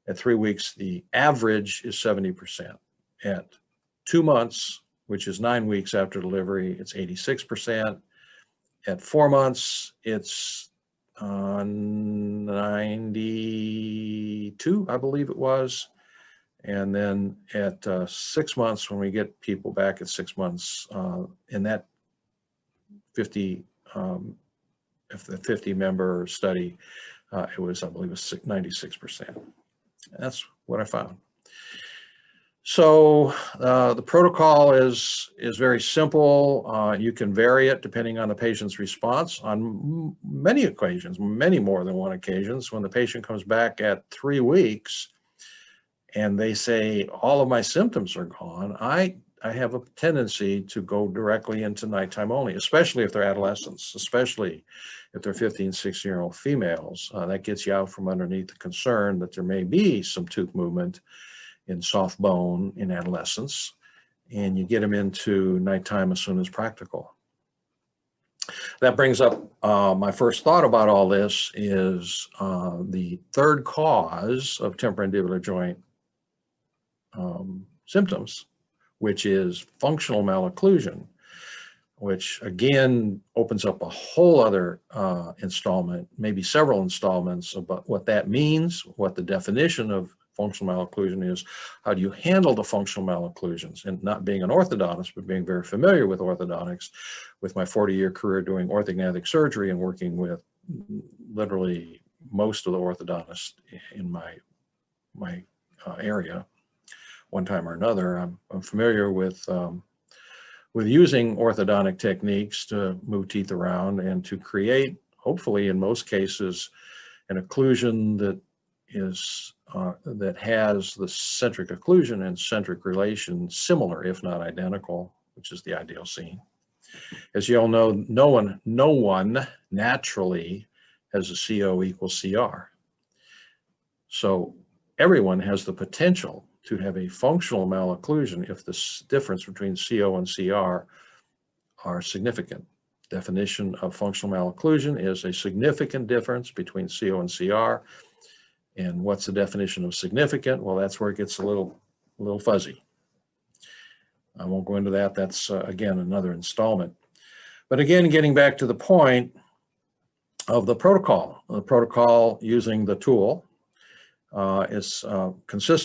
At 3 weeks, the average is 70%. At 2 months, which is 9 weeks after delivery, it's 86%. At 4 months, it's 92, I believe it was. And then at 6 months, when we get people back at 6 months, in that 50 member study, it was, I believe, 96%. That's what I found. So the protocol is very simple. You can vary it depending on the patient's response. On many occasions, many more than one occasions, when the patient comes back at 3 weeks and they say, all of my symptoms are gone, I have a tendency to go directly into nighttime only, especially if they're adolescents, especially if they're 15, 16-year-old females. That gets you out from underneath the concern that there may be some tooth movement in soft bone in adolescence, and you get them into nighttime as soon as practical. That brings up my first thought about all this is the third cause of temporomandibular joint symptoms, which is functional malocclusion, which again opens up a whole other installment, maybe several installments about what that means, what the definition of functional malocclusion is, how do you handle the functional malocclusions, and not being an orthodontist, but being very familiar with orthodontics, with my 40-year career doing orthognathic surgery and working with literally most of the orthodontists in my area, one time or another. I'm familiar with using orthodontic techniques to move teeth around and to create, hopefully in most cases, an occlusion that is that has the centric occlusion and centric relation similar, if not identical, which is the ideal scene. As you all know, no one naturally has a CO equals CR. So everyone has the potential to have a functional malocclusion if the difference between CO and CR are significant. Definition of functional malocclusion is a significant difference between CO and CR. And what's the definition of significant? Well, that's where it gets a little fuzzy. I won't go into that. That's, again, another installment. But again, getting back to the point of the protocol using the tool is consistent.